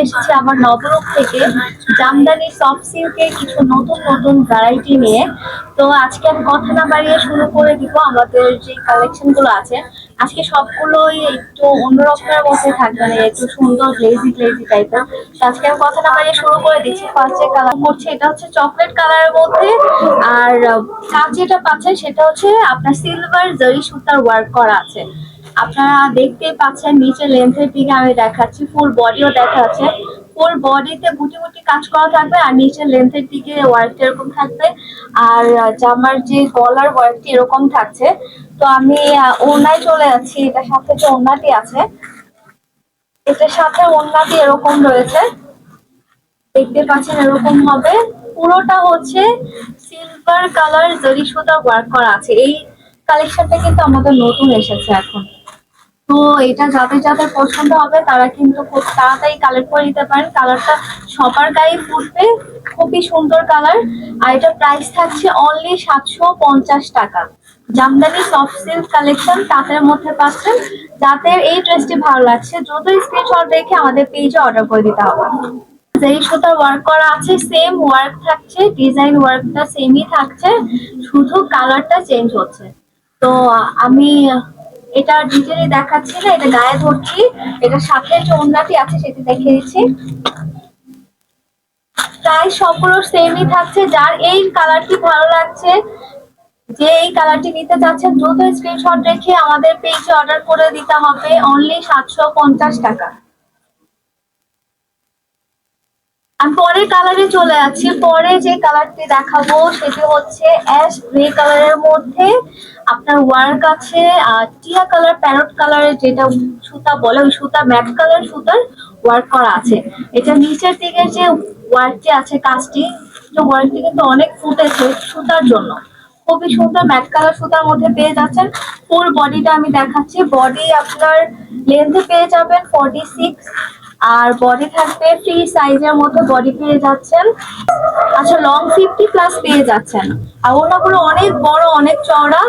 এসেছি আমার নবরূপ থেকে জামদানি সফট সিল্কের কিছু নতুন নতুন ভ্যারাইটি নিয়ে। তো আজকে আমি কথা না বাড়িয়ে শুরু করে দিব আমাদের যে কালেকশন গুলো আছে। আজকে সবগুলোই একটু অন্যরকমের মধ্যে থাকবে, মানে একটু সুন্দর গ্লেজি গ্লেজি টাইপের। তো আজকে আমি কথা না বাড়িয়ে শুরু করে দিচ্ছি। ফার্স্টে কালার করছে, এটা হচ্ছে চকলেট কালারের মধ্যে। আর কাজ যেটা পাচ্ছেন সেটা হচ্ছে আপনার সিলভার জরি সুতার ওয়ার্ক করা আছে। আপনারা দেখতেই পাচ্ছেন নিচে লেন্থের দিকে আমি দেখাচ্ছি, ফুল বডিও দেখাচ্ছে। ফুল বডিতে গুটি গুটি কাজ করা থাকবে আর নিচে লেন্থের দিকে ওয়ার্কটা এরকম থাকবে। আর জামার যে গলার ওয়ার্কটি এরকম থাকছে। তো আমি ওড়নায় চলে যাচ্ছি। এটার সাথে যে ওড়নাটি আছে, এটার সাথে ওড়নাটি এরকম রয়েছে, দেখতে পাচ্ছেন এরকম হবে। পুরোটা হচ্ছে সিলভার কালার জরি সুতা ওয়ার্ক করা আছে। এই কালেকশনটা কিন্তু আমাদের নতুন এসেছে এখন। তো এটা যাদের যাদের পছন্দ হবে তারা কিন্তু খুব তাড়াতাড়ি কালেক্ট করে নিতে পারেন। কালারটা সবার গায়ে ফুটবে, খুবই সুন্দর কালার। আর এটা প্রাইস থাকছে অনলি 750 টাকা। জামদানি সফট সিল্ক কালেকশন তাঁতের মধ্যে পাচ্ছেন। যাদের এই ড্রেসটি ভালো লাগছে দ্রুত স্ক্রিনশট রেখে আমাদের পেজে অর্ডার করে দিতে হবে। যেই সুতার ওয়ার্ক করা আছে সেম ওয়ার্ক থাকছে, ডিজাইন ওয়ার্কটা সেমই থাকছে, শুধু কালারটা চেঞ্জ হচ্ছে। তো আমি এটা ডিটেইলে দেখাচ্ছি না, এটা গায়ে ধরছি। এটা সাথে যে ওড়নাটি আছে সেটি দেখিয়ে দিচ্ছি। প্রায় সবগুলো সেমই থাকছে। যার এই কালারটি ভালো লাগছে, যে এই কালারটি নিতে চাচ্ছেন দ্রুত স্ক্রিনশট রেখে আমাদের পেজে অর্ডার করে দিতে হবে অনলি 750 টাকা। আমি পরের কালারে চলে যাচ্ছি। পরে যে কালারটি দেখাবো সেটি হচ্ছে অ্যাশ গ্রে কালারের মধ্যে আপনার ওয়ার্ক আছে টিয়া কালার প্যারট কালারের, যেটা সুতা বলে ওই সুতা ম্যাট কালার সুতার ওয়ার্ক করা আছে। এটা নিচের দিকে যে ওয়ার্কটি আছে কাজটি, ওয়ার্কটি কিন্তু অনেক ফুটেছে সুতার জন্য। খুবই সুন্দর ম্যাট কালার সুতার মধ্যে পেয়ে যাচ্ছেন। ফুল বডিটা আমি দেখাচ্ছি। বডি আপনার লেন্থে পেয়ে যাবেন 46, আর বডি থাকবে ফ্রি সাইজের মধ্যে বডি পেয়ে যাচ্ছেন। আচ্ছা, লং 50+ পেয়ে যাচ্ছেন। আর ওনাগুলো অনেক বড়, অনেক চওড়া,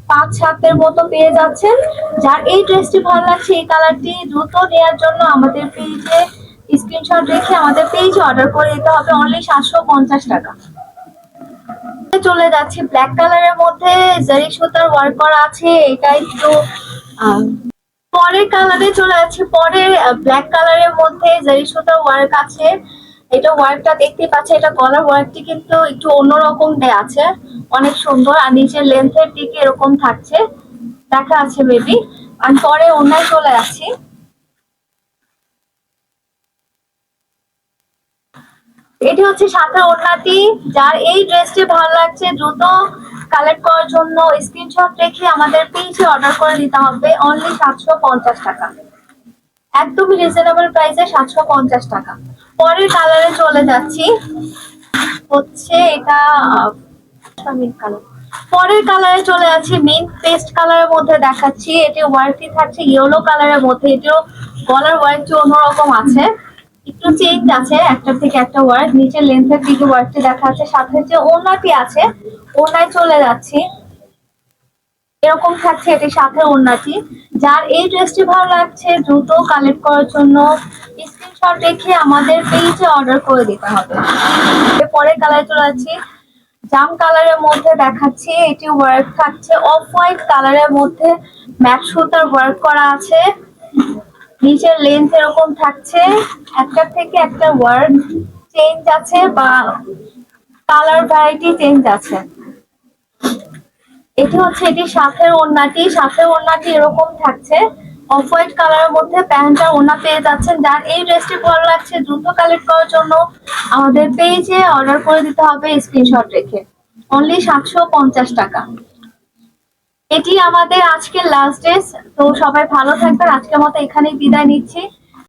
5-7 মতো পেয়ে যাচ্ছেন। যার এই ড্রেসটি ভালো লাগছে, এই কালারটি দ্রুত নেওয়ার জন্য আমাদের পেজে স্ক্রিনশট রেখে আমাদের পেজে অর্ডার করে দিতে হবে অনলি 750 টাকা। চলে যাচ্ছি ব্ল্যাক কালারের মধ্যে জারি সুতার ওয়ার্ক করা আছে। এটা একটু পরের কালারে চলে যাচ্ছি। পরে ব্ল্যাক কালারের মধ্যে জারি সুতার ওয়ার্ক আছে। এটা ওয়ার্কটা দেখতে পাচ্ছি, এটা গলার ওয়ার্কটি কিন্তু একটু অন্যরকম দেয়া আছে, অনেক সুন্দর। আর নিচের লেন্থের দিকে এরকম থাকছে, দেখা আছে বেবি। আমি পরে ওড়নায় চলে যাচ্ছি। এটি হচ্ছে সাদা ওড়নাটি। যার এই ড্রেসটি ভালো লাগছে দ্রুত কালেক্ট করার জন্য স্ক্রিনশট রেখে আমাদের পেজে অর্ডার করে দিতে হবে অনলি 750 টাকা। একদমই রিজনেবল প্রাইসে 750 টাকা। পরের কালারে চলে যাচ্ছি, হচ্ছে এটা মিন্ট কালার। পরের কালারে চলে যাচ্ছি মিন্ট পেস্ট কালারের মধ্যে দেখাচ্ছি। এটি ওয়ার্কটি থাকছে ইয়েলো কালারের মধ্যে। এটিও গলার ওয়ার্কটি অন্যরকম আছে, একটু চেঞ্জ আছে একটা থেকে একটা ওয়ার্ক। নিচের লেন্থের দিকে ওয়ার্কটি দেখা যাচ্ছে। সাথে যে ওড়নাটি আছে, ওড়নায় চলে যাচ্ছি, এরকম থাকছে এটির সাথে ওড়নাটি। যার এই ড্রেসটি ভালো লাগছে দ্রুত কালেক্ট করার জন্য স্ক্রিনশট রেখে আমাদের পেজে অর্ডার করে দিতে হবে। পরের কালারে চলে যাচ্ছি, জাম কালারের মধ্যে দেখাচ্ছি। এটি ওয়ার্ক থাকছে অফ হোয়াইট কালারের মধ্যে, ম্যাট সুতার ওয়ার্ক করা আছে। নিচের লেন্থ এরকম থাকছে, একটা থেকে একটা ওয়ার্ক চেঞ্জ আছে বা কালার ভ্যারাইটি চেঞ্জ আছে। এটি হচ্ছে এটির সাথের ওড়নাটি। সাথের ওড়নাটি এরকম থাকছে অফ হোয়াইট কালারের মধ্যে, প্যান্টটা ওড়না পেয়ে যাচ্ছেন। যার এই ড্রেসটি ভালো লাগছে দ্রুত কালেক্ট করার জন্য আমাদের পেজে অর্ডার করে দিতে হবে স্ক্রিনশট রেখে অনলি 750 টাকা। এটি আমাদের আজকের লাস্ট ড্রেস। তো সবাই ভালো থাকবেন। আজকের মতো এখানেই বিদায় নিচ্ছি।